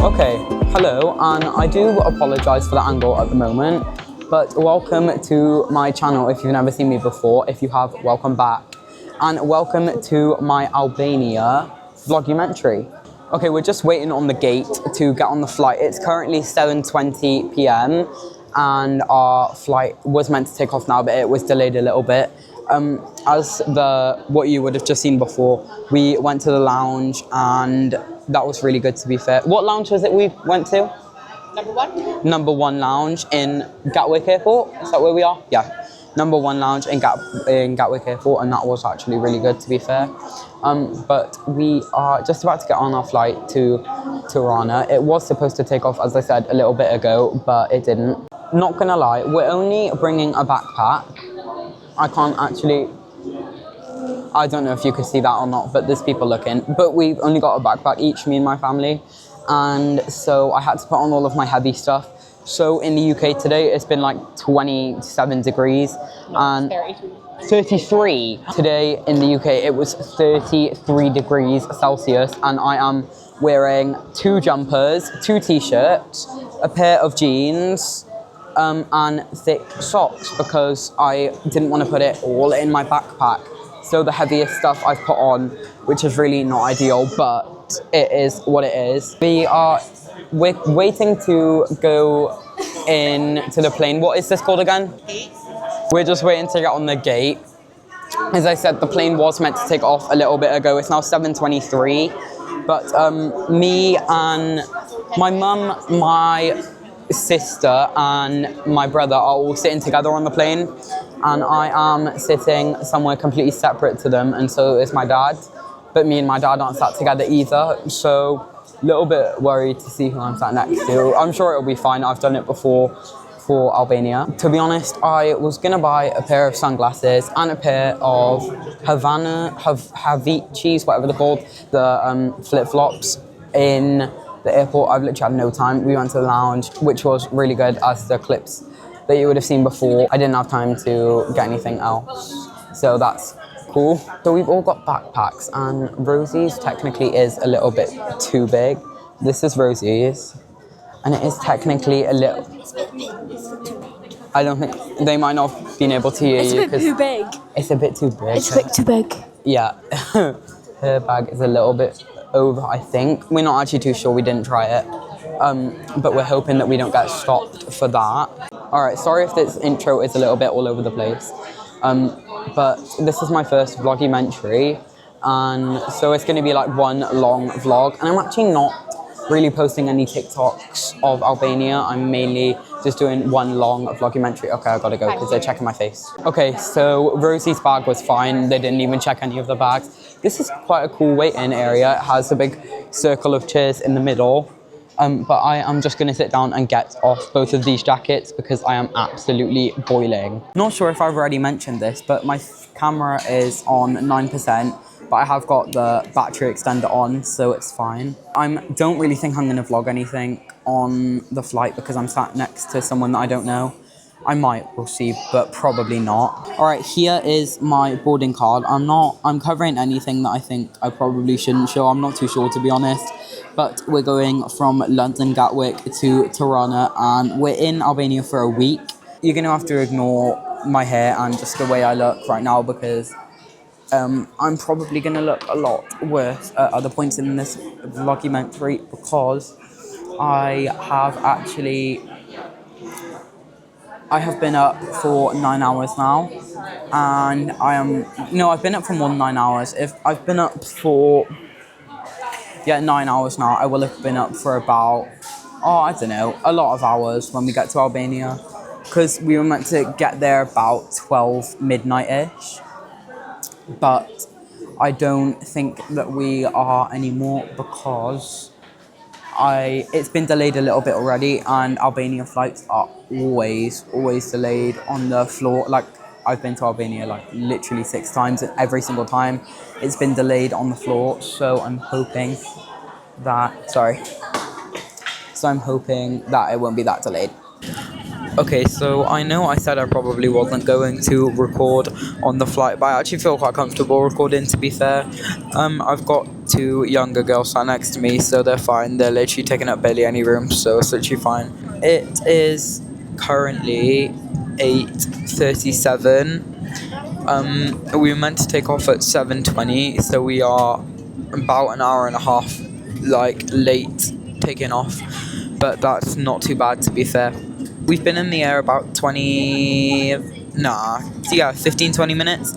Okay, hello, and I do apologise for the angle at the moment, but welcome to my channel if you've never seen me before. If you have, welcome back. And welcome to my Albania vlogumentary. Okay, we're just waiting on the gate to get on the flight. It's currently 7:20 p.m. and our flight was meant to take off now, but it was delayed a little bit. As what you would have just seen before, we went to the lounge and that was really good, to be fair. What lounge was it we went to? Number one? Number one lounge in Gatwick Airport. Is that where we are? Yeah. Number one lounge in Gatwick Airport, and that was actually really good, to be fair. But we are just about to get on our flight to Tirana. It was supposed to take off, as I said, a little bit ago, but it didn't. Not gonna lie, we're only bringing a backpack. I can't actually, I don't know if you can see that or not, but there's people looking. But we've only got a backpack each, me and my family. And so I had to put on all of my heavy stuff. So in the UK today, it's been like 27 degrees and 33. Today in the UK, it was 33 degrees Celsius, and I am wearing 2 jumpers, 2 t-shirts, a pair of jeans, and thick socks because I didn't want to put it all in my backpack. So the heaviest stuff I've put on, which is really not ideal, but it is what it is. We're waiting to go into the plane. What is this called again? We're just waiting to get on the gate. As I said, the plane was meant to take off a little bit ago. It's now 7:23, but me and my mum, my sister and my brother are all sitting together on the plane, and I am sitting somewhere completely separate to them, and so is my dad. But me and my dad aren't sat together either, so a little bit worried to see who I'm sat next to. I'm sure it'll be fine. I've done it before for Albania. To be honest, I was gonna buy a pair of sunglasses and a pair of Havichis, whatever they're called, the flip-flops in the airport. I've literally had no time. We went to the lounge, which was really good, as the clips that you would have seen before. I didn't have time to get anything else, so that's cool. So we've all got backpacks, and Rosie's technically is a little bit too big. This is Rosie's, and it is technically a little... I don't think... They might not have been able to hear you. It's a bit too big. It's a bit too big. It's a bit too big. Yeah. Her bag is a little bit over, I think. We're not actually too sure. We didn't try it. But we're hoping that we don't get stopped for that. Alright, sorry if this intro is a little bit all over the place. But this is my first vlogumentary, and so it's going to be like one long vlog, and I'm actually not really posting any TikToks of Albania. I'm mainly just doing one long vlogumentary. Okay, I gotta go because they're checking my face. Okay, so Rosie's bag was fine. They didn't even check any of the bags. This is quite a cool waiting area. It has a big circle of chairs in the middle. But I am just going to sit down and get off both of these jackets because I am absolutely boiling. Not sure if I've already mentioned this, but my camera is on 9%, but I have got the battery extender on, so it's fine. I don't really think I'm going to vlog anything on the flight because I'm sat next to someone that I don't know. I might, we'll see, but probably not. All right, here is my boarding card. I'm covering anything that I think I probably shouldn't show. I'm not too sure, to be honest. But we're going from London Gatwick to Tirana, and we're in Albania for a week. You're gonna have to ignore my hair and just the way I look right now because I'm probably gonna look a lot worse at other points in this vlogumentary because I have been up for 9 hours now, and I've been up for more than 9 hours. If I've been up for 9 hours now, I will have been up for about, I don't know, a lot of hours when we get to Albania, because we were meant to get there about 12 midnight-ish, but I don't think that we are anymore because it's been delayed a little bit already, and Albania flights are always delayed on the floor. Like, I've been to Albania like literally 6 times, and every single time it's been delayed on the floor, so I'm hoping that it won't be that delayed. Okay, so I know I said I probably wasn't going to record on the flight, but I actually feel quite comfortable recording, to be fair. I've got two younger girls sat next to me, so they're fine. They're literally taking up barely any room, so it's literally fine. It is currently 8:37. We were meant to take off at 7:20, so we are about an hour and a half, like, late taking off. But that's not too bad, to be fair. We've been in the air about 15, 20 minutes.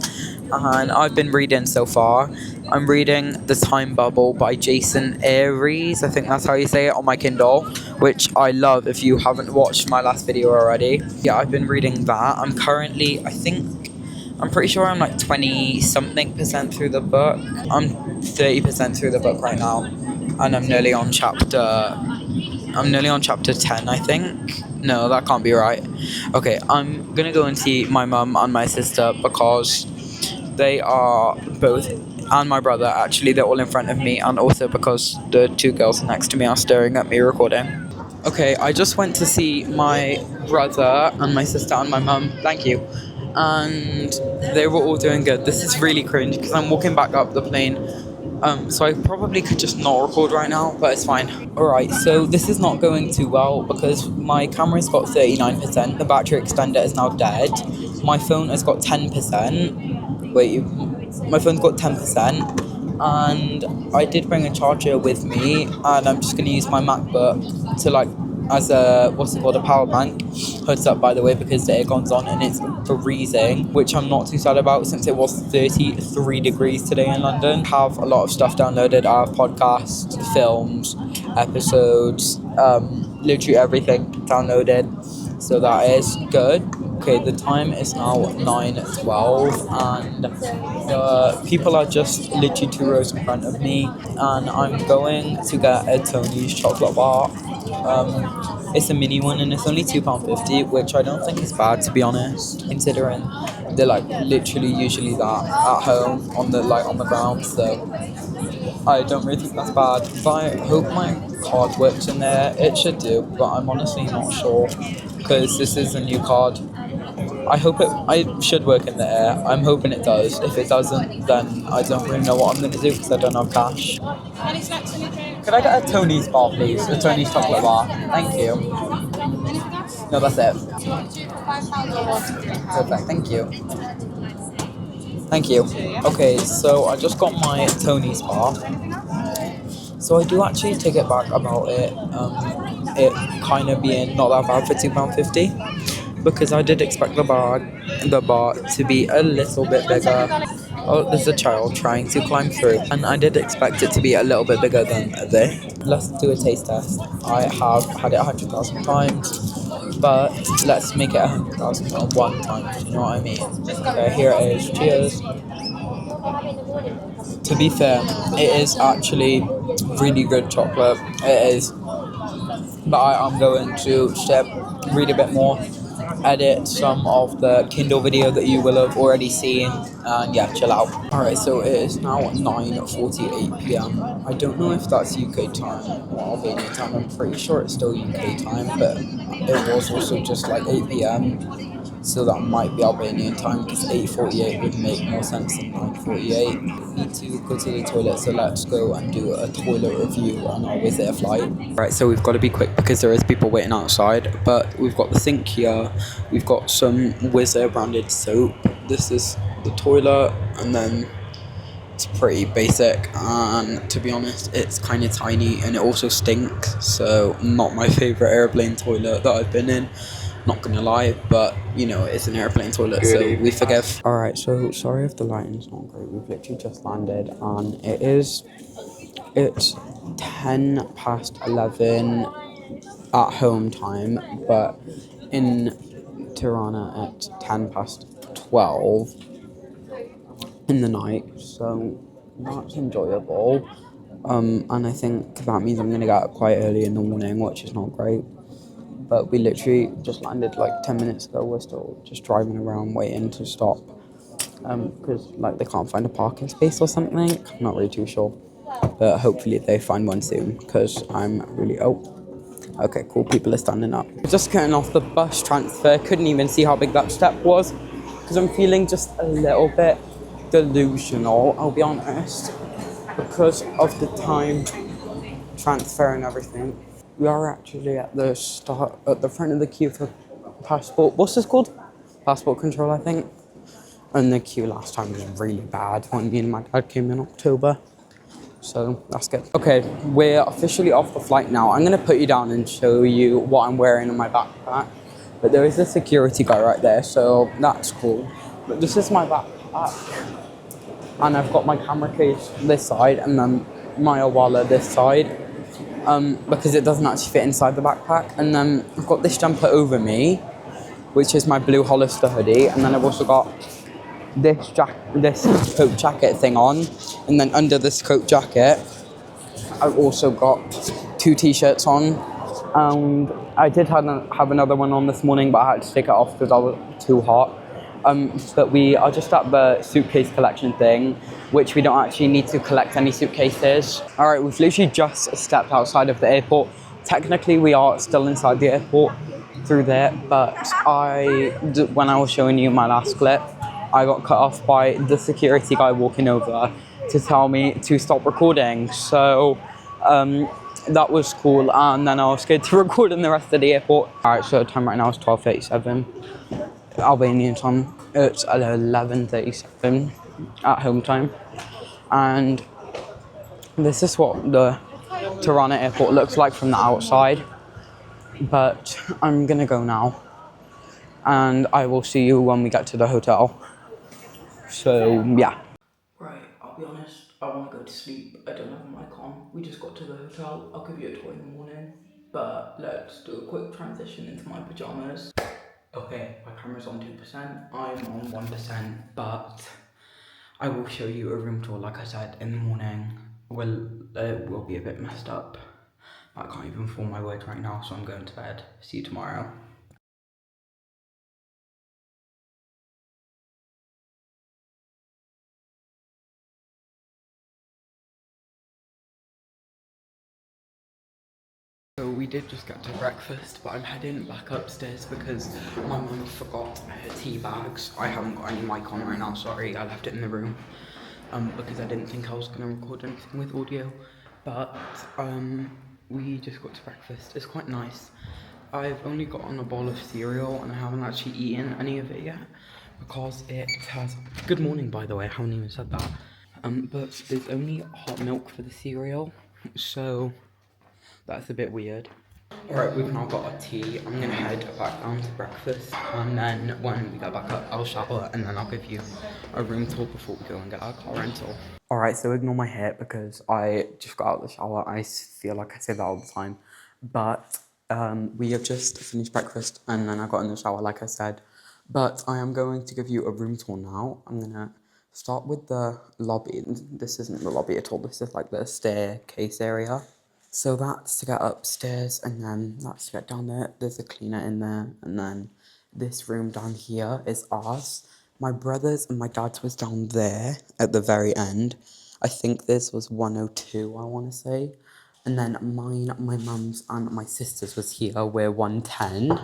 And I've been reading so far. I'm reading The Time Bubble by Jason Aries. I think that's how you say it, on my Kindle, which I love if you haven't watched my last video already. Yeah, I've been reading that. I'm currently, I'm pretty sure I'm like 20 something percent through the book. I'm 30% through the book right now. And I'm nearly on chapter 10, I think. No, that can't be right. Okay, I'm gonna go and see my mum and my sister because they are both, and my brother actually, they're all in front of me, and also because the two girls next to me are staring at me recording. Okay, I just went to see my brother and my sister and my mum. Thank you. And they were all doing good. This is really cringe because I'm walking back up the plane. So I probably could just not record right now, but it's fine. Alright, so this is not going too well because my camera's got 39%, the battery extender is now dead, my phone has got 10%, my phone's got 10%, and I did bring a charger with me, and I'm just going to use my MacBook to, like, as a, a power bank. Hoods up, by the way, because the aircon's on and it's freezing, which I'm not too sad about since it was 33 degrees today in London. Have a lot of stuff downloaded. I have podcasts, films, episodes, literally everything downloaded, so that is good. Okay, the time is now 9:12 and the people are just literally 2 rows in front of me, and I'm going to get a Tony's chocolate bar. It's a mini one and it's only £2.50, which I don't think is bad, to be honest, considering they're like literally usually that at home on the ground, so I don't really think that's bad. But I hope my card works in there. It should do, but I'm honestly not sure because this is a new card. I should work in the air. I'm hoping it does. If it doesn't, then I don't really know what I'm going to do because I don't have cash. Could I get a Tony's bar, please? A Tony's chocolate bar. Thank you. No, that's it. Perfect, thank you. Thank you. Okay, so I just got my Tony's bar. So I do actually take it back about it kind of being not that bad for £2.50, because I did expect the bar to be a little bit bigger. Oh, there's a child trying to climb through, and I did expect it to be a little bit bigger than this. Let's do a taste test. I have had it 100,000 times, but let's make it 100,001 times. You know what I mean? Okay, here it is. Cheers. To be fair, it is actually really good chocolate. It is. But I am going to read a bit more, edit some of the Kindle video that you will have already seen, and yeah, chill out. Alright, so it is now 9:48 p.m. I don't know if that's UK time or Albanian time. I'm pretty sure it's still UK time, but it was also just like 8 p.m. So that might be Albanian time, because 8:48 would make more sense than 9:48. Need to go to the toilet, so let's go and do a toilet review on our Wizz Air flight. Right, so we've got to be quick because there is people waiting outside, but we've got the sink here, we've got some Wizz Air branded soap, this is the toilet, and then it's pretty basic, and to be honest, it's kind of tiny and it also stinks, so not my favourite airplane toilet that I've been in. Not gonna lie, but you know, it's an airplane toilet, so we forgive. Alright, so sorry if the lighting's not great. We've literally just landed and it's 11 at home time, but in Tirana it's 12 in the night, so that's enjoyable. And I think that means I'm gonna get up quite early in the morning, which is not great. But we literally just landed like 10 minutes ago. We're still just driving around waiting to stop, because like they can't find a parking space or something. I'm not really too sure, but hopefully they find one soon, because I'm really Okay, cool. People are standing up. Just getting off the bus transfer. Couldn't even see how big that step was because I'm feeling just a little bit delusional, I'll be honest, because of the time transfer and everything. We are actually at the start, at the front of the queue for passport. What's this called? Passport control, I think. And the queue last time was really bad when me and my dad came in October. So that's good. Okay, we're officially off the flight now. I'm gonna put you down and show you what I'm wearing in my backpack. But there is a security guy right there, so that's cool. But this is my backpack. And I've got my camera case this side and then my wallet this side. Because it doesn't actually fit inside the backpack. And then I've got this jumper over me, which is my blue Hollister hoodie. And then I've also got this coat jacket thing on, and then under this coat jacket I've also got 2 t-shirts on, and I did have another one on this morning, but I had to take it off because I was too hot. But we are just at the suitcase collection thing, which we don't actually need to collect any suitcases. All right, we've literally just stepped outside of the airport. Technically we are still inside the airport through there, but when I was showing you my last clip, I got cut off by the security guy walking over to tell me to stop recording. So that was cool, and then I was scared to record in the rest of the airport. All right, so the time right now is 12:37 Albanian time. It's 11:37 at home time, and this is what the Tirana airport looks like from the outside. But I'm gonna go now, and I will see you when we get to the hotel. So, yeah. Right, I'll be honest, I want to go to sleep. I don't have a mic on. We just got to the hotel. I'll give you a tour in the morning. But let's do a quick transition into my pajamas. Okay, my camera's on 2%. I'm on 1%, but I will show you a room tour, like I said, in the morning. It will be a bit messed up. I can't even form my words right now, so I'm going to bed. See you tomorrow. So we did just get to breakfast, but I'm heading back upstairs because my mum forgot her tea bags. I haven't got any mic on right now, sorry, I left it in the room. Because I didn't think I was going to record anything with audio. But we just got to breakfast. It's quite nice. I've only got on a bowl of cereal and I haven't actually eaten any of it yet because it has... Good morning, by the way, I haven't even said that. But there's only hot milk for the cereal, so that's a bit weird. Alright, we've now got our tea. I'm gonna head back down to breakfast, and then when we get back up, I'll shower, and then I'll give you a room tour before we go and get our car rental. Alright, so ignore my hair because I just got out of the shower. I feel like I say that all the time. But we have just finished breakfast, and then I got in the shower, like I said. But I am going to give you a room tour now. I'm gonna start with the lobby. This isn't the lobby at all. This is like the staircase area. So that's to get upstairs, and then that's to get down there. There's a cleaner in there, and then this room down here is ours. My brother's and my dad's was down there at the very end. I think this was 102, I want to say. And then mine, my mum's, and my sister's was here. We're 110.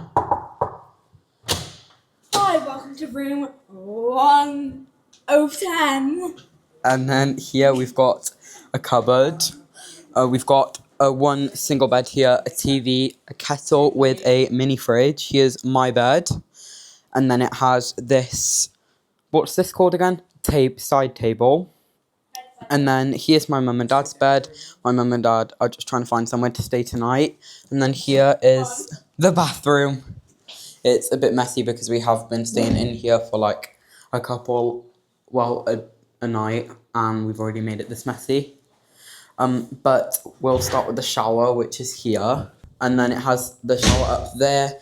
Hi, welcome to room 110. And then here we've got a cupboard. We've got one single bed here, a TV, a kettle with a mini fridge. Here's my bed. And then it has this, what's this called again? Side table. And then here's my mum and dad's bed. My mum and dad are just trying to find somewhere to stay tonight. And then here is the bathroom. It's a bit messy because we have been staying in here for like a night, and we've already made it this messy. But we'll start with the shower, which is here, and then it has the shower up there.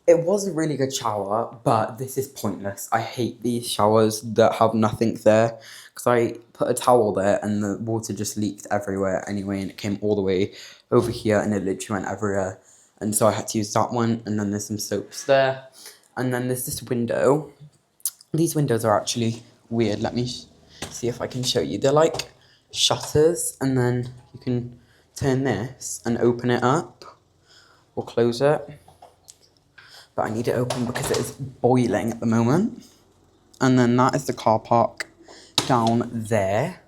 It was a really good shower, but this is pointless. I hate these showers that have nothing there, because I put a towel there and the water just leaked everywhere anyway, and it came all the way over here and it literally went everywhere. And so I had to use that one, and then there's some soaps there. And then there's this window. These windows are actually weird. Let me see if I can show you. They're like shutters, and then you can turn this and open it up. We'll close it. But I need it open because it is boiling at the moment. And then that is the car park down there.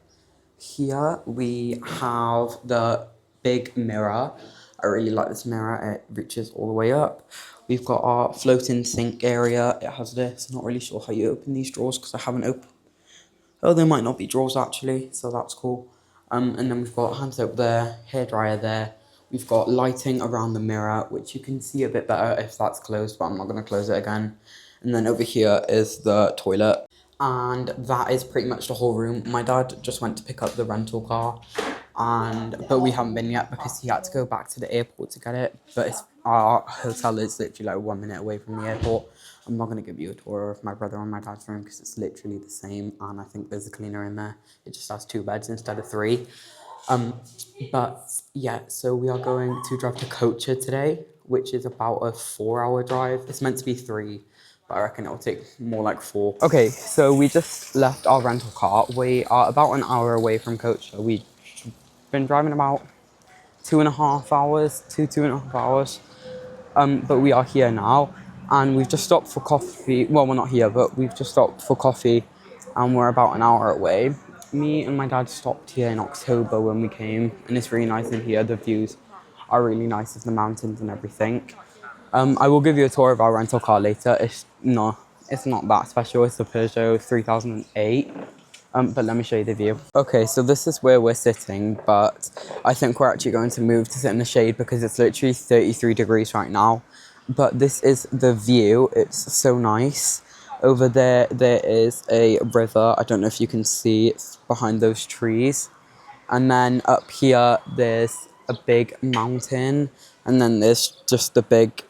Here we have the big mirror. I really like this mirror, it reaches all the way up. We've got our floating sink area. It has this. Not really sure how you open these drawers because I haven't opened. Oh, there might not be drawers actually, so that's cool. And then we've got hand soap there, hairdryer there. We've got lighting around the mirror, which you can see a bit better if that's closed, but I'm not going to close it again. And then over here is the toilet. And that is pretty much the whole room. My dad just went to pick up the rental car, but we haven't been yet because he had to go back to the airport to get it. But our hotel is literally like 1 minute away from the airport. I'm not going to give you a tour of my brother and my dad's room because it's literally the same, and I think there's a cleaner in there. It just has 2 beds instead of 3. But yeah, so we are going to drive to Kocha today, which is about a 4-hour drive. It's meant to be 3, but I reckon it'll take more like 4. Okay, so we just left our rental car. We are about an hour away from Kocha. We've been driving about 2.5 hours, 2.5 hours. But we are here now, and we've just stopped for coffee. Well, we're not here, but we've just stopped for coffee, and we're about an hour away. Me and my dad stopped here in October when we came, and it's really nice in here. The views are really nice of the mountains and everything. I will give you a tour of our rental car later. It's not that special. It's a Peugeot 3008. But let me show you the view. Okay, so this is where we're sitting, but I think we're actually going to move to sit in the shade because it's literally 33 degrees right now. But this is the view. It's so nice. Over there is a river. I don't know if you can see it behind those trees. And then up here, there's a big mountain. And then there's just the big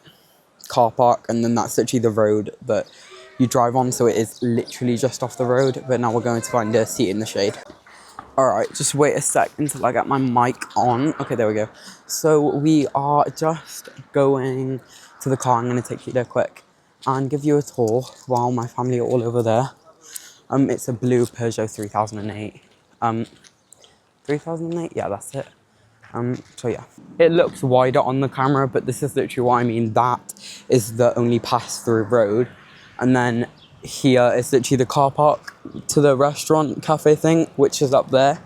car park. And then that's literally the road that you drive on. So it is literally just off the road. But now we're going to find a seat in the shade. All right, just wait a sec until I get my mic on. Okay, there we go. So we are just going to the car. I'm going to take you there quick and give you a tour while my family are all over there. It's a blue Peugeot 3008. 3008? Yeah, that's it. So yeah. It looks wider on the camera, but this is literally what I mean. That is the only pass-through road. And then here is literally the car park to the restaurant cafe thing, which is up there.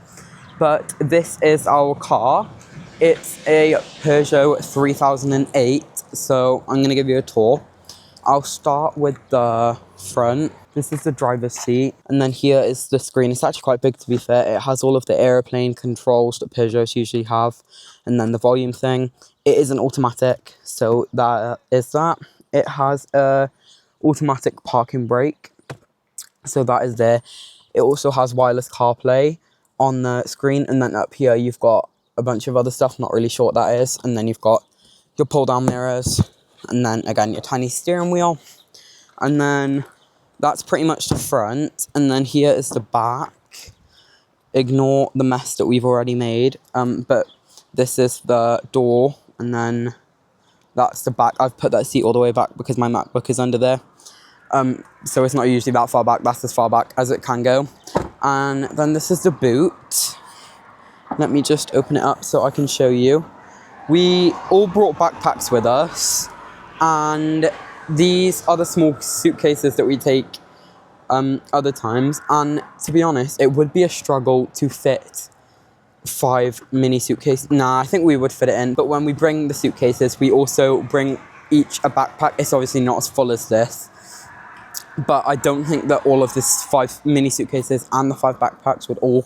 But this is our car. It's a Peugeot 3008. So I'm going to give you a tour. I'll start with the front. This is the driver's seat. And then here is the screen. It's actually quite big, to be fair. It has all of the airplane controls that Peugeots usually have. And then the volume thing. It is an automatic. So that is that. It has a automatic parking brake. So that is there. It also has wireless CarPlay on the screen. And then up here, you've got a bunch of other stuff. Not really sure what that is. And then you've got your pull-down mirrors. And then, again, your tiny steering wheel. And then that's pretty much the front. And then here is the back. Ignore the mess that we've already made. But this is the door. And then that's the back. I've put that seat all the way back because my MacBook is under there. So it's not usually that far back. That's as far back as it can go. And then this is the boot. Let me just open it up so I can show you. We all brought backpacks with us. And these are the small suitcases that we take other times. And to be honest, it would be a struggle to fit 5 mini suitcases. Nah, I think we would fit it in. But when we bring the suitcases, we also bring each a backpack. It's obviously not as full as this. But I don't think that all of this 5 mini suitcases and the 5 backpacks would all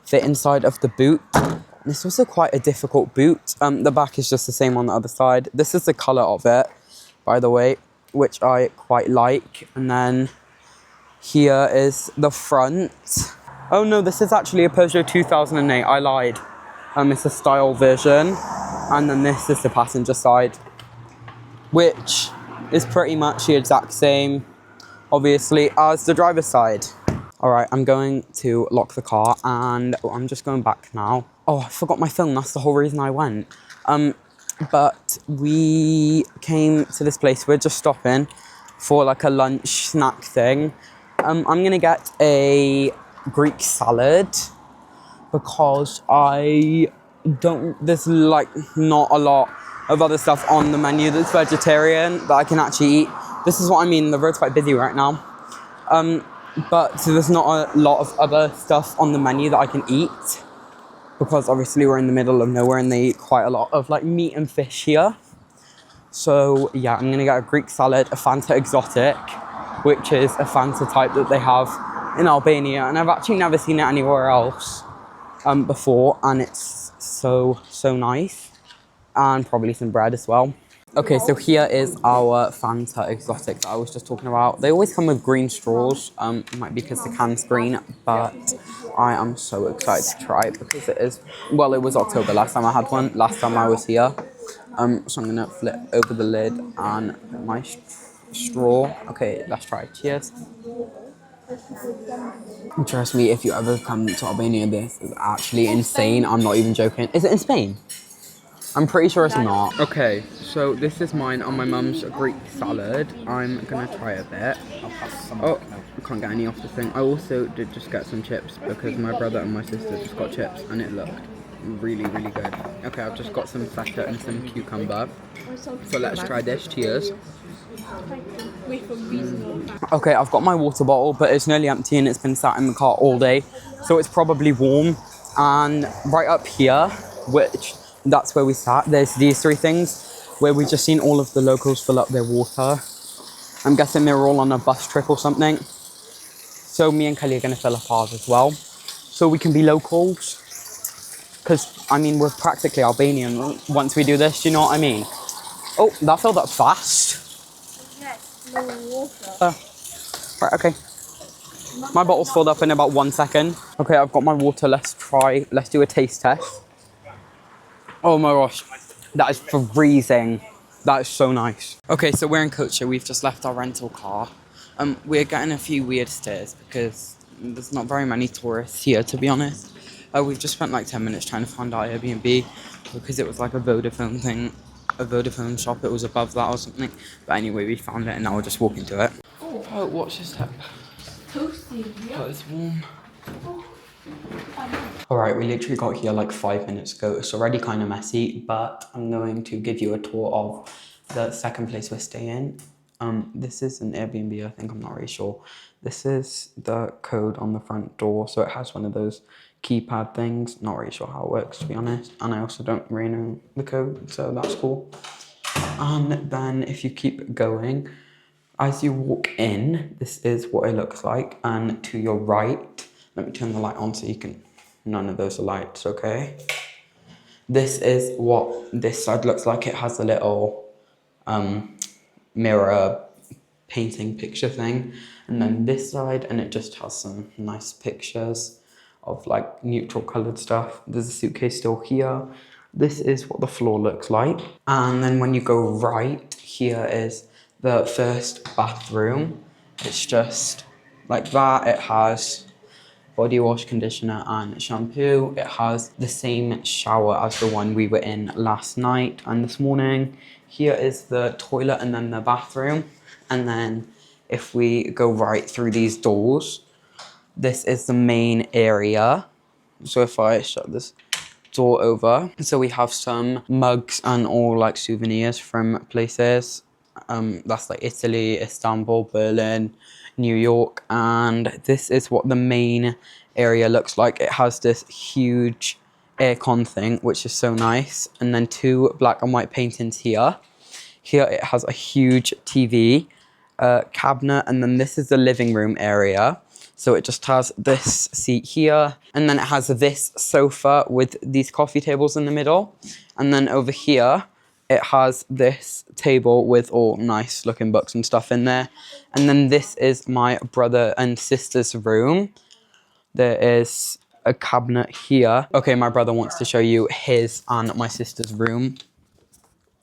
fit inside of the boot. And it's also quite a difficult boot. The back is just the same on the other side. This is the colour of it, by the way, which I quite like. And then here is the front. Oh no, this is actually a Peugeot 2008. I lied. It's a style version. And then this is the passenger side, which is pretty much the exact same, obviously, as the driver's side. All right, I'm going to lock the car and I'm just going back now. Oh, I forgot my phone. That's the whole reason I went. But we came to this place. We're just stopping for like a lunch snack thing. I'm going to get a Greek salad because there's like not a lot of other stuff on the menu that's vegetarian that I can actually eat. This is what I mean, the road's quite busy right now. But so there's not a lot of other stuff on the menu that I can eat because obviously we're in the middle of nowhere and they eat quite a lot of like meat and fish here. So yeah, I'm gonna get a Greek salad, a Fanta Exotic, which is a Fanta type that they have in Albania, and I've actually never seen it anywhere else before, and it's so nice, and probably some bread as well. Okay, so here is our Fanta Exotic that I was just talking about. They always come with green straws, might be because the can's green, but I am so excited to try it because it is, well, it was October last time I had one, last time I was here. So I'm gonna flip over the lid and put my straw. Okay, let's try it. Cheers. Trust me, if you ever come to Albania, this is actually insane. I'm not even joking. Is it in Spain? I'm pretty sure it's not. Okay, so this is mine on my mum's Greek salad. I'm gonna try a bit. Oh, I can't get any off the thing. I also did just get some chips because my brother and my sister just got chips and it looked really good. Okay, I've just got some feta and some cucumber. So let's try this. Cheers. Okay, I've got my water bottle, but it's nearly empty and it's been sat in the car all day. So it's probably warm. And right up here, which that's where we sat, there's these three things where we've just seen all of the locals fill up their water. I'm guessing they're all on a bus trip or something. So me and Kelly are gonna fill up ours as well. So we can be locals. Because, I mean, we're practically Albanian once we do this, do you know what I mean? Oh, that filled up fast. Yes, no water. Right, okay. My bottle's filled up in about 1 second. Okay, I've got my water. Let's do a taste test. Oh my gosh, that is freezing. That is so nice. Okay, so we're in Kocha. We've just left our rental car. We're getting a few weird stares because there's not very many tourists here, to be honest. We've just spent like 10 minutes trying to find our Airbnb because it was like a Vodafone thing, a Vodafone shop. It was above that or something. But anyway, we found it and now we're just walking to it. Oh, watch this step. Toasty. Oh, it's warm. Alright, we literally got here like 5 minutes ago. It's already kind of messy, but I'm going to give you a tour of the second place we're staying. This is an Airbnb, I think, I'm not really sure. This is the code on the front door, so it has one of those keypad things. Not really sure how it works, to be honest. And I also don't really know the code, so that's cool. And then if you keep going, as you walk in, this is what it looks like. And to your right, let me turn the light on so you can, none of those are lights, okay? This is what this side looks like. It has a little mirror painting picture thing. And then this side, and it just has some nice pictures of like neutral colored stuff. There's a suitcase still here. This is what the floor looks like. And then when you go right, here is the first bathroom. It's just like that. It has body wash, conditioner and shampoo. It has the same shower as the one we were in last night and this morning. Here is the toilet and then the bathroom. And then if we go right through these doors, this is the main area. So if I shut this door over, so we have some mugs and all like souvenirs from places. That's like Italy, Istanbul, Berlin, New York, and this is what the main area looks like. It has this huge aircon thing, which is so nice, and then two black and white paintings here. Here it has a huge TV cabinet, and then this is the living room area. So it just has this seat here, and then it has this sofa with these coffee tables in the middle, and then over here it has this table with all nice looking books and stuff in there. And then this is my brother and sister's room. There is a cabinet here. Okay, my brother wants to show you his and my sister's room.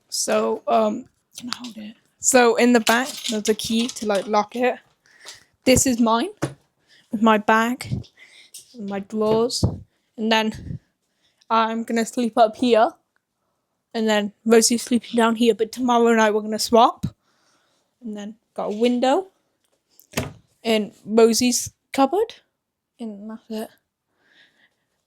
So, can I hold it? So in the back, there's a key to like lock it. This is mine, with my bag, and my drawers, and then I'm gonna sleep up here, and then Rosie's sleeping down here. But tomorrow night we're gonna swap, and then got a window in Rosie's cupboard, and that's it.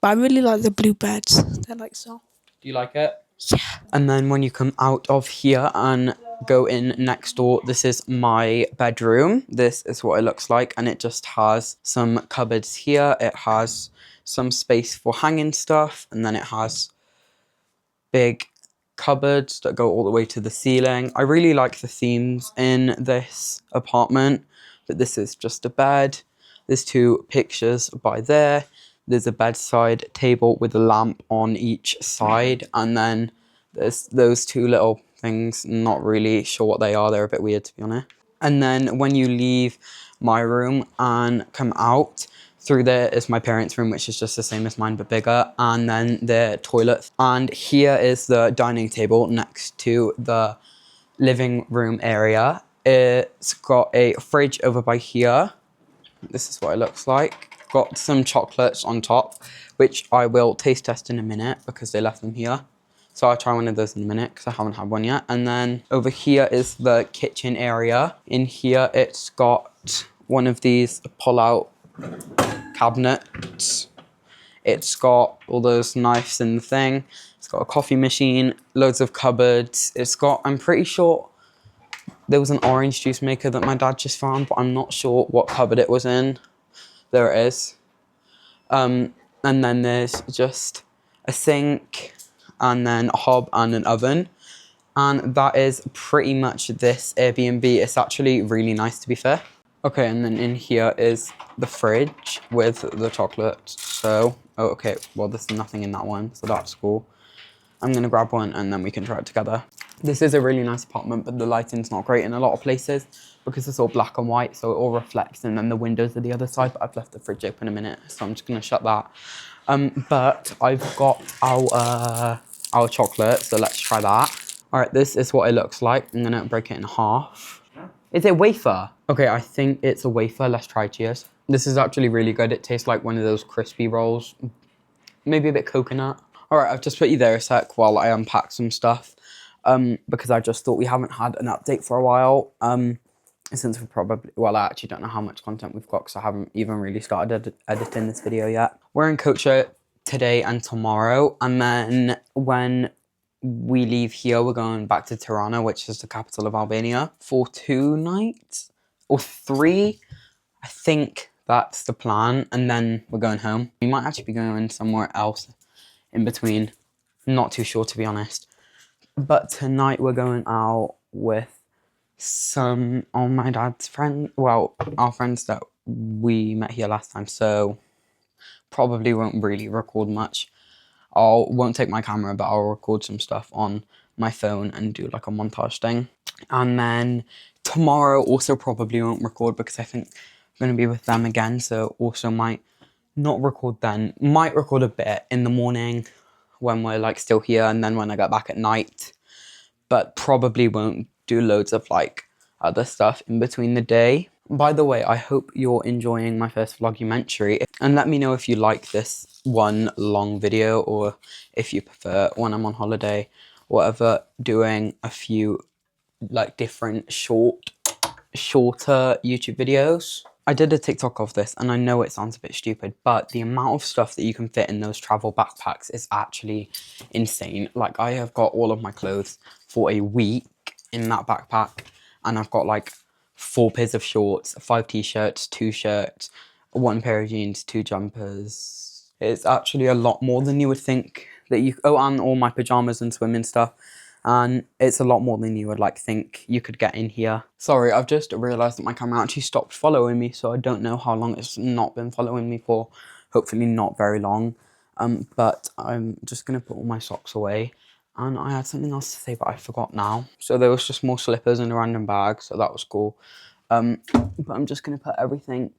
But I really like the blue beds. They're like so. Do you like it? Yeah. And then when you come out of here and go in next door, this is my bedroom. This is what it looks like, and it just has some cupboards here. It has some space for hanging stuff, and then it has big cupboards that go all the way to the ceiling. I really like the themes in this apartment, but this is just a bed. There's two pictures by there. There's a bedside table with a lamp on each side, and then there's those two little things. Not really sure what they are. They're a bit weird, to be honest. And then when you leave my room and come out, through there is my parents' room, which is just the same as mine but bigger, and then the toilet. And here is the dining table next to the living room area. It's got a fridge over by here. This is what it looks like. Got some chocolates on top, which I will taste test in a minute because they left them here. So I'll try one of those in a minute because I haven't had one yet. And then over here is the kitchen area. In here, it's got one of these pull-out cabinets. It's got all those knives in the thing. It's got a coffee machine, loads of cupboards. It's got, I'm pretty sure there was an orange juice maker that my dad just found, but I'm not sure what cupboard it was in. There it is. And then there's just a sink and then a hob and an oven. And that is pretty much this Airbnb. It's actually really nice, to be fair. Okay, and then in here is the fridge with the chocolate. So, oh, okay, well, there's nothing in that one, so that's cool. I'm gonna grab one and then we can try it together. This is a really nice apartment, but the lighting's not great in a lot of places because it's all black and white, so it all reflects, and then the windows are the other side, but I've left the fridge open a minute, so I'm just gonna shut that. But I've got our chocolate, so let's try that. All right, this is what it looks like. I'm gonna break it in half. Is it wafer? Okay, I think it's a wafer. Let's try, cheers. This is actually really good. It tastes like one of those crispy rolls. Maybe a bit coconut. All right, I've just put you there a sec while I unpack some stuff because I just thought we haven't had an update for a while. Since we probably, well, I actually don't know how much content we've got because I haven't even really started editing this video yet. We're in Kocha today and tomorrow, and then when we leave here, we're going back to Tirana, which is the capital of Albania, for 2 nights or 3. I think that's the plan, and then we're going home. We might actually be going somewhere else in between. Not too sure, to be honest. But tonight we're going out with some of my dad's friends. Well, our friends that we met here last time, so probably won't really record much. Won't take my camera, but I'll record some stuff on my phone and do like a montage thing. And then tomorrow also probably won't record because I think I'm going to be with them again, so also might not record then. Might record a bit in the morning when we're like still here, and then when I get back at night, but probably won't do loads of like other stuff in between the day. By the way, I hope you're enjoying my first vlogumentary, and let me know if you like this one long video or if you prefer when I'm on holiday, whatever, doing a few like different shorter YouTube videos. I did a TikTok of this, and I know it sounds a bit stupid, but the amount of stuff that you can fit in those travel backpacks is actually insane. Like, I have got all of my clothes for a week in that backpack, and I've got like 4 pairs of shorts, 5 t-shirts, 2 shirts, 1 pair of jeans, 2 jumpers. It's actually a lot more than you would think that you, oh, and all my pajamas and swimming stuff. And it's a lot more than you would like think you could get in here. Sorry, I've just realised that my camera actually stopped following me, so I don't know how long it's not been following me for. Hopefully not very long. But I'm just gonna put all my socks away. And I had something else to say, but I forgot now. So there was just more slippers in a random bag, so that was cool. But I'm just gonna put everything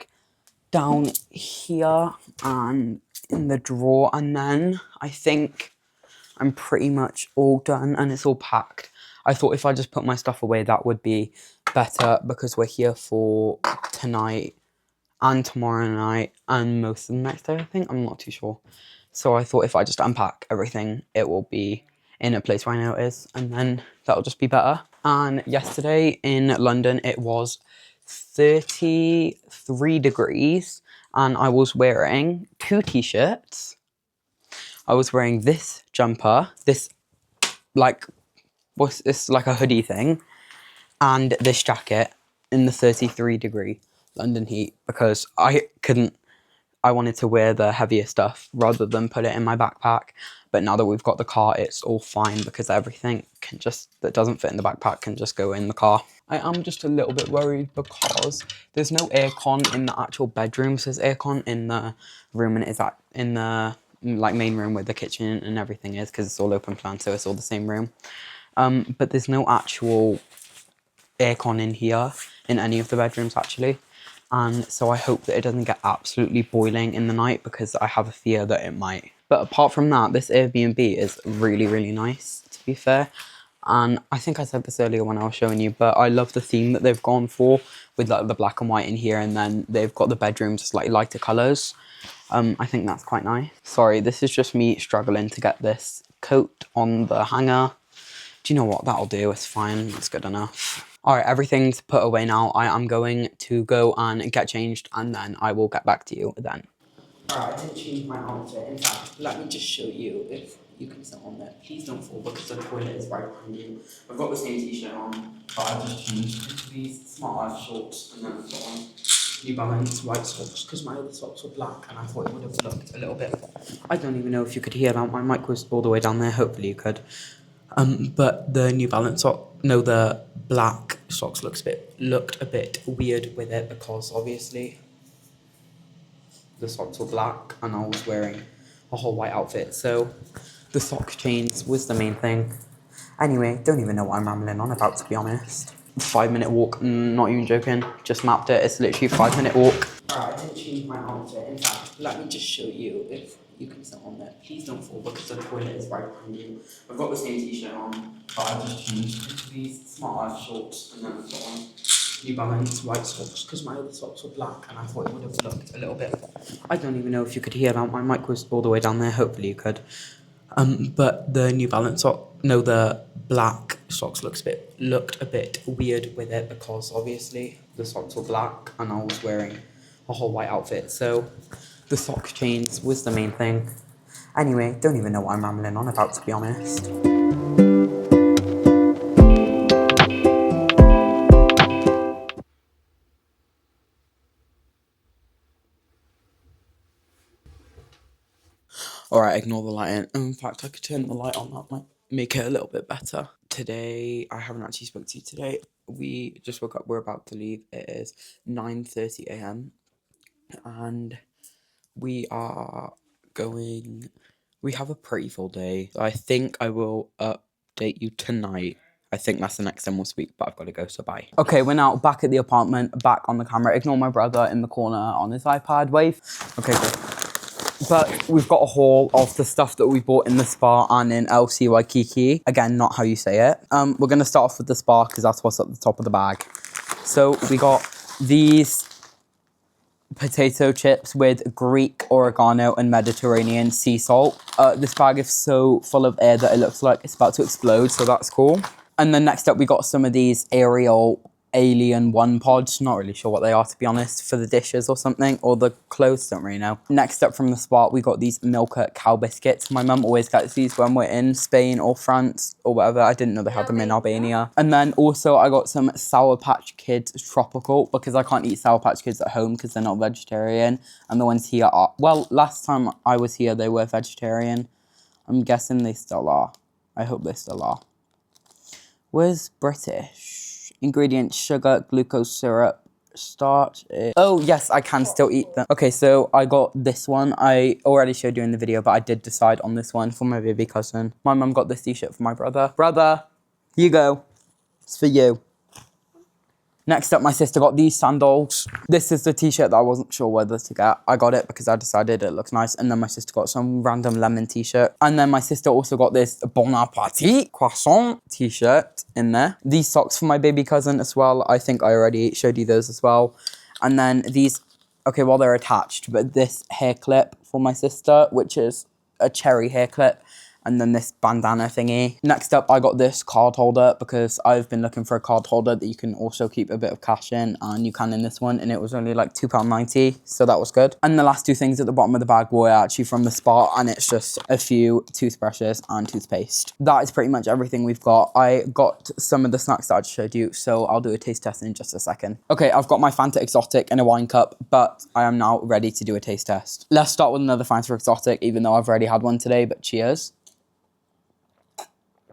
down here and in the drawer, and then I think I'm pretty much all done and it's all packed. I thought if I just put my stuff away, that would be better because we're here for tonight and tomorrow night and most of the next day, I think. I'm not too sure. So I thought if I just unpack everything, it will be in a place where I know it is, and then that'll just be better. And yesterday in London, it was 33 degrees and I was wearing 2 t-shirts. I was wearing this jumper, this like, what's this, like a hoodie thing, and this jacket in the 33-degree London heat because I wanted to wear the heavier stuff rather than put it in my backpack. But now that we've got the car, it's all fine because everything that doesn't fit in the backpack can just go in the car. I am just a little bit worried because there's no aircon in the actual bedrooms. There's aircon in the room, and it's in the like main room where the kitchen and everything is because it's all open plan, so it's all the same room. But there's no actual aircon in here in any of the bedrooms actually. And so I hope that it doesn't get absolutely boiling in the night because I have a fear that it might. But apart from that, this Airbnb is really, really nice, to be fair. And I think I said this earlier when I was showing you, but I love the theme that they've gone for with like the black and white in here, and then they've got the bedrooms slightly lighter colours. I think that's quite nice. Sorry, this is just me struggling to get this coat on the hanger. Do you know what? That'll do. It's fine. It's good enough. All right, everything's put away now. I am going to go and get changed, and then I will get back to you then. All right, I didn't change my outfit. In fact, let me just show you if you can sit on there. Please don't fall because the toilet is right behind you. I've got the same t-shirt on, but I just changed into these smart life shorts, and then I've got on New Balance white socks because my other socks were black, and I thought it would have looked a little bit. I don't even know if you could hear that. My mic was all the way down there. Hopefully you could. But the New Balance the black socks looked a bit weird with it because obviously the socks were black and I was wearing a whole white outfit. So the sock change was the main thing. Anyway, don't even know what I'm rambling on about, to be honest. 5-minute walk, not even joking. Just mapped it. It's literally a 5-minute walk. Alright, I didn't change my outfit. In fact, let me just show you if you can sit on there. Please don't fall because the toilet is right behind you. I've got the same t-shirt on, but I just changed into these smart life shorts, and then I've got on New Balance white socks because my other socks were black, and I thought it would have looked a little bit. I don't even know if you could hear that. My mic was all the way down there. Hopefully you could. But the New Balance the black socks looked a bit weird with it because obviously the socks were black and I was wearing a whole white outfit. So the sock change was the main thing. Anyway, don't even know what I'm rambling on about, to be honest. Alright, ignore the lighting. In fact, I could turn the light on. That might make it a little bit better. Today, I haven't actually spoke to you today. We just woke up. We're about to leave. It is 9:30 a.m. And we are going... We have a pretty full day. I think I will update you tonight. I think that's the next time we'll speak, but I've got to go, so bye. Okay, we're now back at the apartment, back on the camera. Ignore my brother in the corner on his iPad. Wave. Okay, good. But we've got a haul of the stuff that we bought in the spa and in LC Waikiki. Again, not how you say it. We're going to start off with the spa because that's what's at the top of the bag. So we got these potato chips with Greek oregano and Mediterranean sea salt. This bag is so full of air that it looks like it's about to explode, so that's cool. And then next up we got some of these Ariel Alien One pods, not really sure what they are, to be honest, for the dishes or something, or the clothes, don't really know. Next up from the spot, we got these Milka cow biscuits. My mum always gets these when we're in Spain or France or whatever. I didn't know they had them in Albania. And then also I got some Sour Patch Kids Tropical because I can't eat Sour Patch Kids at home because they're not vegetarian. And the ones here are, well, last time I was here, they were vegetarian. I'm guessing they still are. I hope they still are. Where's British? Ingredients: sugar, glucose syrup, starch. Oh, yes, I can still eat them. Okay, so I got this one. I already showed you in the video, but I did decide on this one for my baby cousin. My mum got this t-shirt for my brother. Brother, you go. It's for you. Next up, my sister got these sandals. This is the t-shirt that I wasn't sure whether to get. I got it because I decided it looks nice. And then my sister got some random lemon t-shirt. And then my sister also got this Bon Appetit croissant t-shirt in there. These socks for my baby cousin as well. I think I already showed you those as well. And then these, okay, well, they're attached, but this hair clip for my sister, which is a cherry hair clip. and then this bandana thingy. Next up, I got this card holder because I've been looking for a card holder that you can also keep a bit of cash in, and you can in this one, and it was only like £2.90, so that was good. And the last two things at the bottom of the bag were actually from the Spot, and it's just a few toothbrushes and toothpaste. That is pretty much everything we've got. I got some of the snacks that I just showed you, so I'll do a taste test in just a second. Okay, I've got my Fanta Exotic in a wine cup, but I am now ready to do a taste test. Let's start with another Fanta Exotic, even though I've already had one today, but cheers.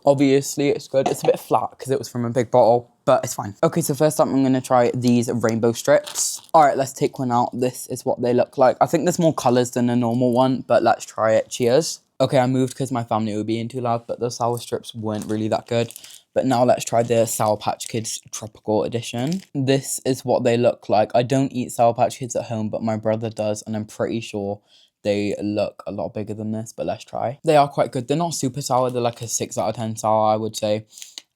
Obviously, it's good. It's a bit flat because it was from a big bottle, but it's fine. Okay, so first up, I'm going to try these rainbow strips. All right, let's take one out. This is what they look like. I think there's more colors than a normal one, but let's try it. Cheers. Okay, I moved because my family would be in too loud, but the sour strips weren't really that good. But now let's try the Sour Patch Kids Tropical Edition. This is what they look like. I don't eat Sour Patch Kids at home, but my brother does, and I'm pretty sure they look a lot bigger than this, but let's try. They are quite good. They're not super sour. They're like a 6 out of 10 sour, I would say.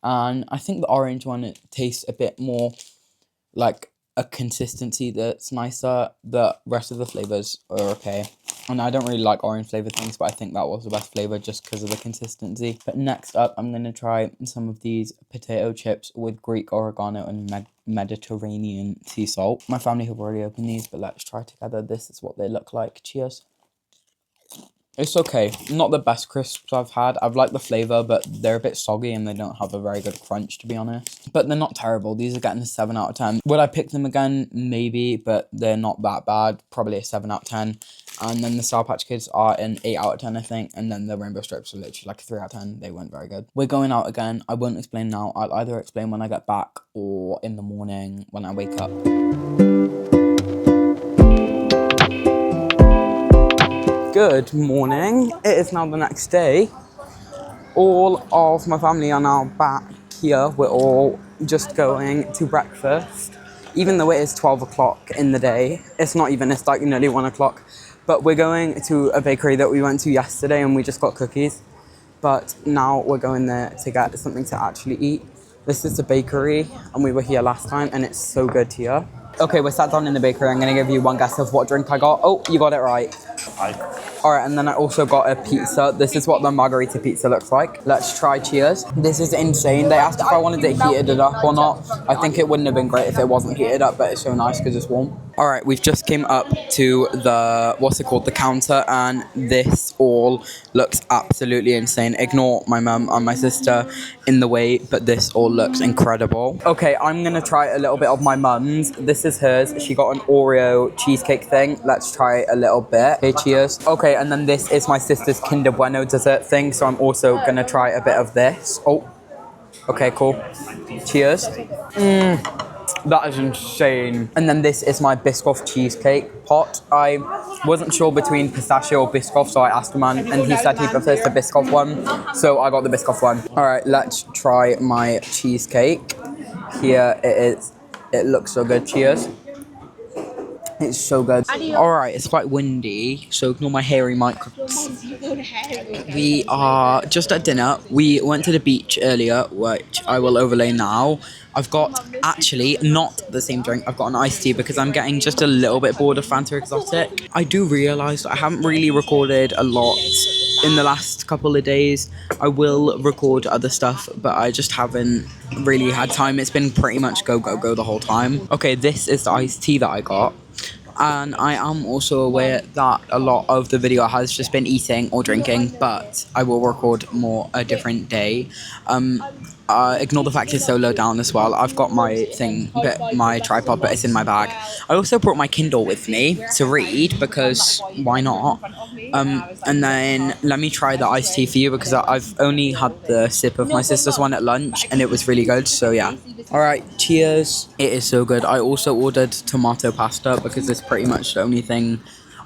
And I think the orange one, it tastes a bit more like a consistency that's nicer. The rest of the flavors are okay. And I don't really like orange flavored things, but I think that was the best flavor just because of the consistency. But next up, I'm going to try some of these potato chips with Greek oregano and Mediterranean sea salt. My family have already opened these, but let's try together. This is what they look like. Cheers. It's okay. Not the best crisps I've had. I've liked the flavour, but they're a bit soggy and they don't have a very good crunch, to be honest. But they're not terrible. These are getting a 7 out of 10. Would I pick them again? Maybe, but they're not that bad. Probably a 7 out of 10. And then the Sour Patch Kids are an 8 out of 10, I think. And then the Rainbow Strips are literally like a 3 out of 10. They weren't very good. We're going out again. I won't explain now. I'll either explain when I get back or in the morning when I wake up. Good morning. It is now the next day. All of my family are now back here. We're all just going to breakfast. Even though it is 12 o'clock in the day, it's not even, it's like nearly 1 o'clock. But we're going to a bakery that we went to yesterday and we just got cookies. But now we're going there to get something to actually eat. This is the bakery and we were here last time and it's so good here. Okay, we're sat down in the bakery. I'm going to give you one guess of what drink I got. Oh, you got it right. All right, and then I also got a pizza. This is what the margarita pizza looks like. Let's try. Cheers. This is insane. They asked if I wanted it heated up or not. I think it wouldn't have been great if it wasn't heated up, but it's so nice because it's warm. All right, we've just came up to the, what's it called, the counter, and this all looks absolutely insane. Ignore my mum and my sister in the way, but this all looks incredible. Okay, I'm gonna try a little bit of my mum's. This is hers. She got an Oreo cheesecake thing. Let's try a little bit. Okay, cheers. Okay, and then this is my sister's Kinder Bueno dessert thing, so I'm also gonna try a bit of this. Oh, okay, cool. Cheers. That is insane. And then this is my Biscoff cheesecake pot. I wasn't sure between pistachio or Biscoff, so I asked the man and he said he prefers the Biscoff one. So I got the Biscoff one. All right, let's try my cheesecake. Here it is. It looks so good. Cheers. It's so good. All right, it's quite windy, so ignore my hairy microphones. We are just at dinner. We went to the beach earlier, which I will overlay now. I've got, actually, not the same drink. I've got an iced tea because I'm getting just a little bit bored of Fanta Exotic. I do realise that I haven't really recorded a lot in the last couple of days. I will record other stuff, but I just haven't really had time. It's been pretty much go, go, go the whole time. Okay, this is the iced tea that I got. And I am also aware that a lot of the video has just been eating or drinking, but I will record more a different day. Ignore the fact it's so low down as well. I've got my thing, my tripod, but it's in my bag. I also brought my Kindle with me to read because why not? And then let me try the iced tea for you because I've only had the sip of my sister's one at lunch and it was really good. So yeah. All right, cheers. It is so good. I also ordered tomato pasta because it's pretty much the only thing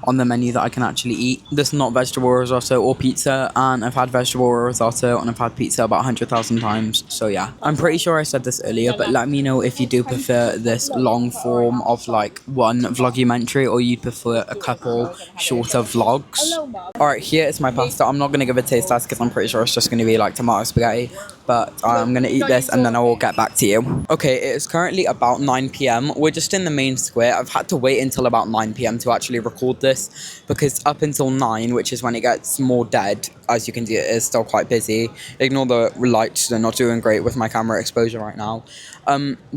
on the menu that I can actually eat. There's not vegetable risotto or pizza, and I've had vegetable risotto and I've had pizza about 100,000 times. So yeah, I'm pretty sure I said this earlier, but let me know if you do prefer this long form of like one vlogumentary or you'd prefer a couple shorter vlogs. All right, here is my pasta. I'm not gonna give a taste test because I'm pretty sure it's just gonna be like tomato spaghetti, but I'm gonna eat this and then I will get back to you. Okay, it is currently about 9 p.m. We're just in the main square. I've had to wait until about 9 p.m. to actually record this because up until 9, which is when it gets more dead, as you can see, it is still quite busy. Ignore the lights, they're not doing great with my camera exposure right now.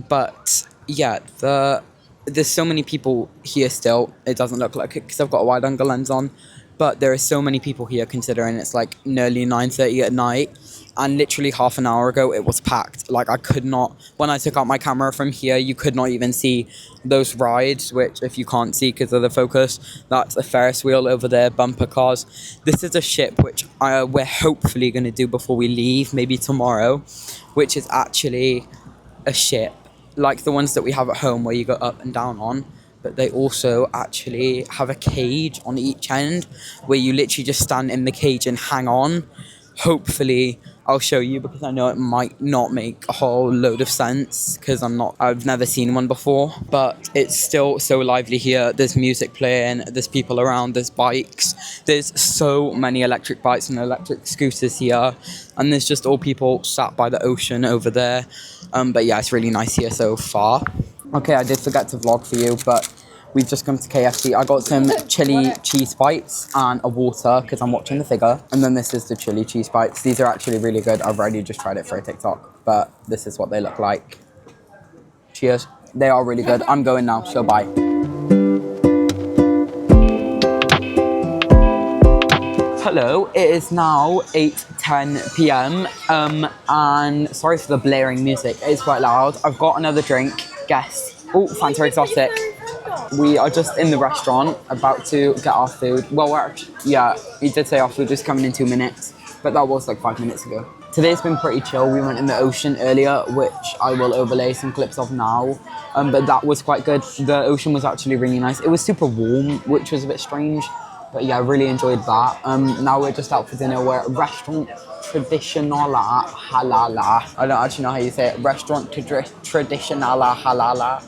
But yeah, there's so many people here still. It doesn't look like it because I've got a wide angle lens on. But there are so many people here considering it's like nearly 9:30 at night. And literally half an hour ago, it was packed. Like I could not, when I took out my camera from here, you could not even see those rides, which if you can't see because of the focus, that's a Ferris wheel over there, bumper cars. This is a ship, which we're hopefully going to do before we leave, maybe tomorrow, which is actually a ship like the ones that we have at home where you go up and down on. But they also actually have a cage on each end where you literally just stand in the cage and hang on. Hopefully I'll show you because I know it might not make a whole load of sense because I've never seen one before, but it's still so lively here. There's music playing, there's people around, there's bikes, there's so many electric bikes and electric scooters here, and there's just all people sat by the ocean over there. But yeah, it's really nice here so far. Okay, I did forget to vlog for you, but we've just come to KFC. I got some chili cheese bites and a water because I'm watching the figure. And then this is the chili cheese bites. These are actually really good. I've already just tried it for a TikTok, but this is what they look like. Cheers. They are really good. I'm going now, so bye. Hello, it is now 8:10 p.m. And sorry for the blaring music. It's quite loud. I've got another drink. Guess. Oh, Fanta Exotic. We are just in the restaurant about to get our food. Well, we're actually, yeah, he did say our food is coming in 2 minutes, but that was like 5 minutes ago. Today's been pretty chill. We went in the ocean earlier, which I will overlay some clips of now, but that was quite good. The ocean was actually really nice. It was super warm, which was a bit strange, but yeah, I really enjoyed that. Now we're just out for dinner. We're at restaurant Traditionala Halala. I don't actually know how you say it. Restaurant Traditionala Halala.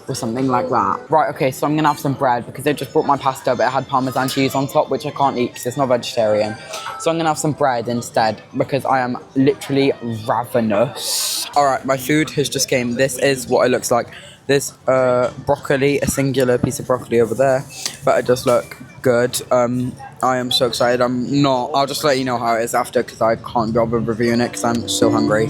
Or something like that. Right, okay, so I'm gonna have some bread because they just brought my pasta, but it had Parmesan cheese on top, which I can't eat because it's not vegetarian. So I'm gonna have some bread instead because I am literally ravenous. All right, my food has just came. This is what it looks like. There's broccoli, a singular piece of broccoli over there, but it does look good. I am so excited. I'll just let you know how it is after because I can't be bothered reviewing it because I'm so hungry.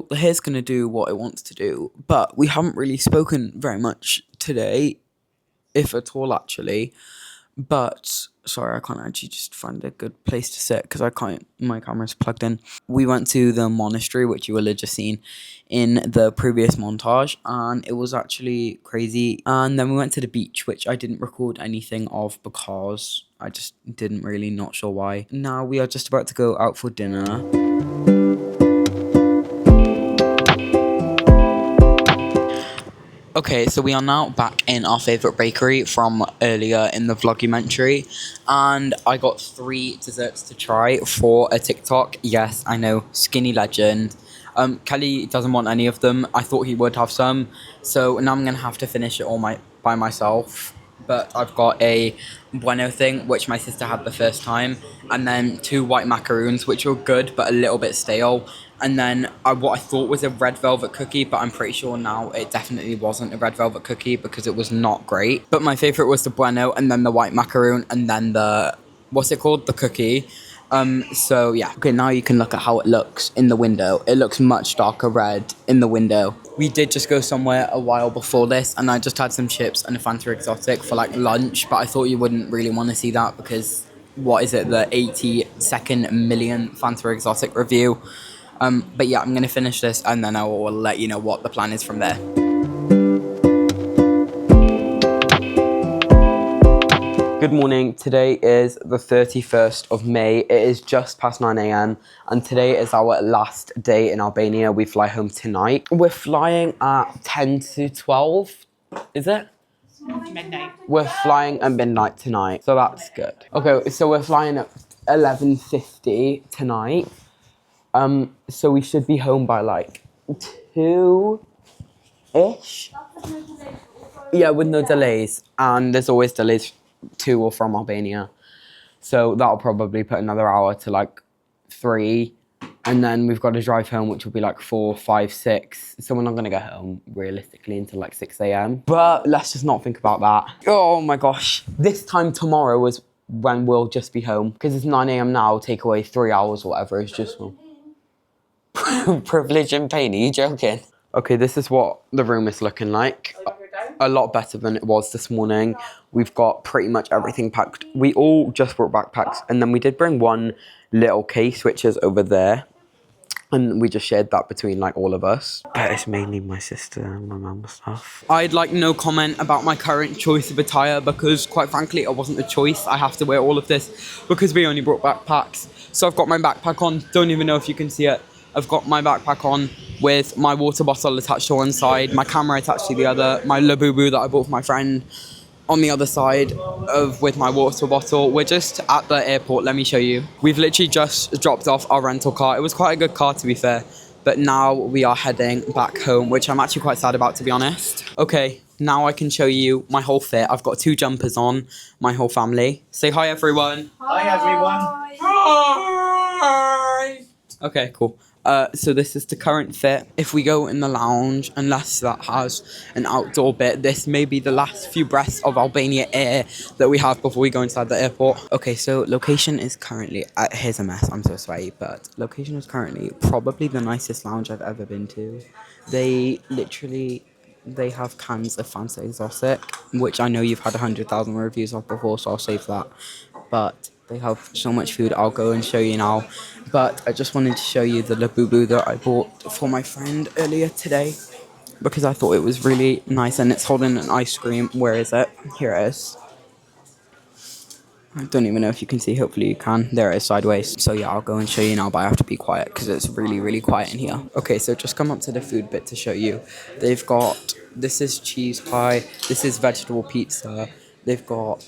The hair's gonna do what it wants to do, but we haven't really spoken very much today, if at all actually. But sorry, I can't actually just find a good place to sit because my camera's plugged in. We went to the monastery, which you will have just seen in the previous montage, and it was actually crazy. And then we went to the beach, which I didn't record anything of because I just didn't really, not sure why. Now we are just about to go out for dinner. Okay, so we are now back in our favourite bakery from earlier in the vlogumentary, and I got 3 desserts to try for a TikTok. Yes, I know, skinny legend. Kelly doesn't want any of them. I thought he would have some, so now I'm going to have to finish it all by myself. But I've got a bueno thing, which my sister had the first time, and then 2 white macaroons, which were good, but a little bit stale. And then what I thought was a red velvet cookie, but I'm pretty sure now it definitely wasn't a red velvet cookie because it was not great. But my favourite was the bueno, and then the white macaroon, and then the, what's it called? The cookie. So yeah. Okay, now you can look at how it looks in the window. It looks much darker red in the window. We did just go somewhere a while before this, and I just had some chips and a Fanta Exotic for like lunch, but I thought you wouldn't really want to see that because, what is it, the 82nd million Fanta Exotic review. But yeah, I'm going to finish this and then I will let you know what the plan is from there. Good morning. Today is the 31st of May. It is just past 9 a.m. and today is our last day in Albania. We fly home tonight. We're flying at 10 to 12, is it? Midnight. We're flying at midnight tonight, so that's good. Okay, so we're flying at 11:50 tonight. So we should be home by like 2-ish. Yeah, with no delays. And there's always delays to or from Albania. So that'll probably put another hour to like 3. And then we've got to drive home, which will be like 4, 5, 6. So we're not going to get home realistically until like 6 a.m. But let's just not think about that. Oh my gosh. This time tomorrow is when we'll just be home. Because it's 9 a.m. now, take away 3 hours or whatever. It's just privilege and pain. Are you joking? Okay, this is what the room is looking like. A lot better than it was this morning. We've got pretty much everything packed. We all just brought backpacks, and then we did bring one little case, which is over there. And we just shared that between like all of us. But it's mainly my sister and my mum stuff. I'd like no comment about my current choice of attire because quite frankly, it wasn't a choice. I have to wear all of this because we only brought backpacks. So I've got my backpack on. Don't even know if you can see it. I've got my backpack on with my water bottle attached to one side, my camera attached to the other, my Labubu that I bought for my friend on the other side with my water bottle. We're just at the airport, let me show you. We've literally just dropped off our rental car. It was quite a good car to be fair, but now we are heading back home, which I'm actually quite sad about to be honest. Okay, now I can show you my whole fit. I've got 2 jumpers on, my whole family. Say hi everyone. Hi everyone. Hi. Okay, cool. So this is the current fit. If we go in the lounge, unless that has an outdoor bit, this may be the last few breaths of Albania air that we have before we go inside the airport. Okay, so location is currently, here's a mess, I'm so sweaty, but location is currently probably the nicest lounge I've ever been to. They have cans of Fanta Exotic, which I know you've had 100,000 reviews of before, so I'll save that. But they have so much food, I'll go and show you now. But I just wanted to show you the Labubu that I bought for my friend earlier today because I thought it was really nice, and it's holding an ice cream. Where is it? Here it is. I don't even know if you can see, hopefully you can. There it is sideways. So yeah, I'll go and show you now, but I have to be quiet because it's really, really quiet in here. Okay, so just come up to the food bit to show you. They've got, this is cheese pie, this is vegetable pizza, they've got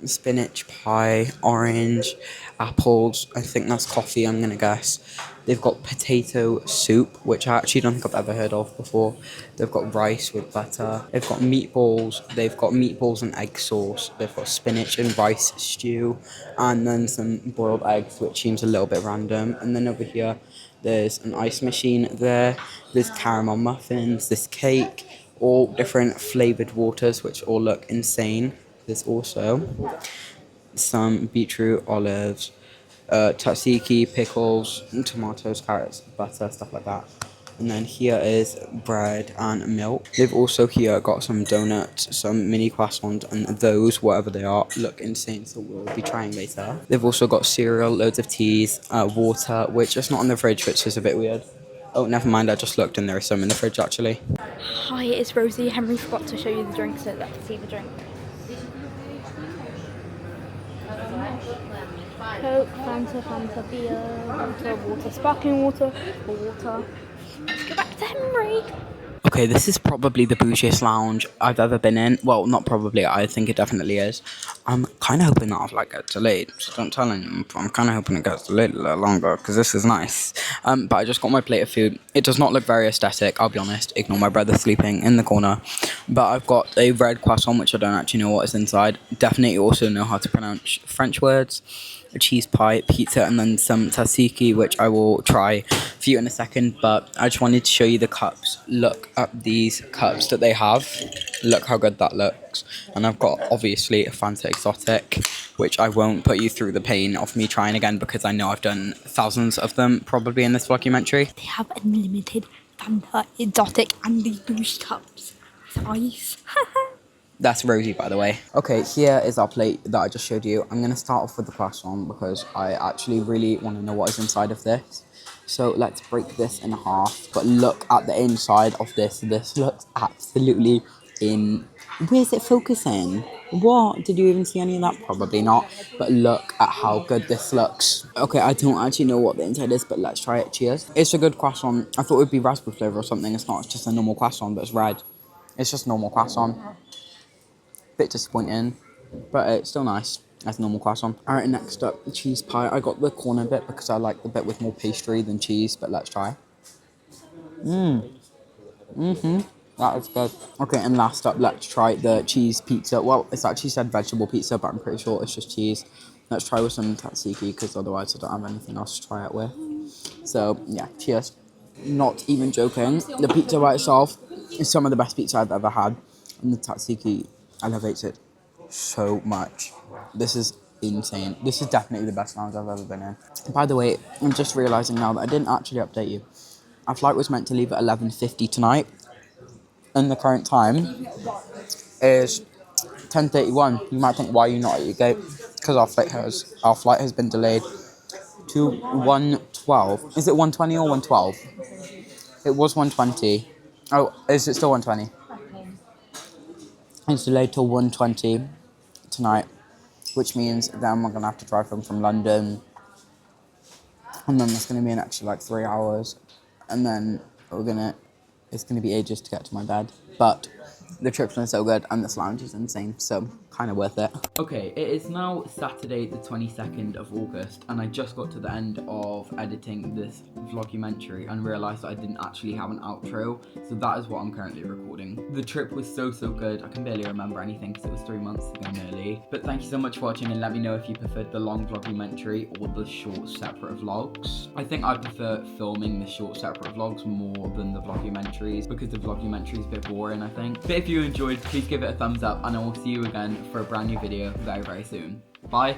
spinach pie, orange, apples, I think that's coffee, I'm gonna guess. They've got potato soup, which I actually don't think I've ever heard of before. They've got rice with butter. They've got meatballs. They've got meatballs and egg sauce. They've got spinach and rice stew. And then some boiled eggs, which seems a little bit random. And then over here, there's an ice machine there. There's caramel muffins, this cake, all different flavoured waters, which all look insane. There's also some beetroot, olives, tzatziki, pickles, tomatoes, carrots, butter, stuff like that. And then here is bread and milk. They've also here got some donuts, some mini croissants, and those, whatever they are, look insane, so we'll be trying later. They've also got cereal, loads of teas, water, which is not in the fridge, which is a bit weird. Oh, never mind, I just looked and there is some in the fridge actually. Hi, it's Rosie. Henry forgot to show you the drink, so let's see the drink. Coke, Fanta, beer, water, sparkling water. Let's go back to Henry. Okay, this is probably the bougiest lounge I've ever been in. Well, not probably, I think it definitely is. I'm kind of hoping that I'll like get delayed, so don't tell anyone. I'm kind of hoping it gets delayed a little longer, because this is nice. But I just got my plate of food. It does not look very aesthetic, I'll be honest. Ignore my brother sleeping in the corner. But I've got a red croissant, which I don't actually know what is inside. Definitely also know how to pronounce French words. A cheese pie, pizza, and then some tzatziki, which I will try for you in a second, but I just wanted to show you the cups. Look at these cups that they have. Look how good that looks. And I've got, obviously, a Fanta Exotic, which I won't put you through the pain of me trying again, because I know I've done thousands of them, probably, in this documentary. They have unlimited Fanta Exotic and these bougie cups. It's ice. That's Rosie, by the way. Okay, here is our plate that I just showed you. I'm going to start off with the croissant because I actually really want to know what is inside of this. So let's break this in half. But look at the inside of this. This looks absolutely in... Where's it focusing? What? Did you even see any of that? Probably not. But look at how good this looks. Okay, I don't actually know what the inside is, but let's try it. Cheers. It's a good croissant. I thought it would be raspberry flavour or something. It's not. It's just a normal croissant, but it's red. It's just normal croissant. Bit disappointing, but it's still nice as normal croissant. Alright, next up, cheese pie. I got the corner bit because I like the bit with more pastry than cheese, but let's try. That is good. Okay, and last up, let's try the cheese pizza. Well, it's actually said vegetable pizza, but I'm pretty sure it's just cheese. Let's try with some tzatziki, because otherwise I don't have anything else to try it with. So, yeah, cheers. Not even joking. The pizza by itself is some of the best pizza I've ever had. And the tzatziki elevates it so much. This is insane. This is definitely the best lounge I've ever been in. By the way, I'm just realising now that I didn't actually update you. Our flight was meant to leave at 11:50 tonight. And the current time is 10:31. You might think, why are you not at your gate? Because our flight has been delayed to 1:12. Is it 1:20 or 1:12? It was 1:20. Oh, is it still 1:20? It's delayed till 1:20 tonight, which means then we're gonna have to drive home from London, and then there's gonna be an extra like 3 hours, and then it's gonna be ages to get to my bed. But the trip's been so good, and this lounge is insane, so kind of worth it. Okay, it is now Saturday the 22nd of August, and I just got to the end of editing this vlogumentary and realised that I didn't actually have an outro, so that is what I'm currently recording. The trip was so good, I can barely remember anything because it was 3 months ago nearly. But thank you so much for watching, and let me know if you preferred the long vlogumentary or the short separate vlogs. I think I prefer filming the short separate vlogs more than the vlogumentaries, because the vlogumentary is a bit boring, I think. But if you enjoyed, please give it a thumbs up, and I will see you again for a brand new video very soon. Bye!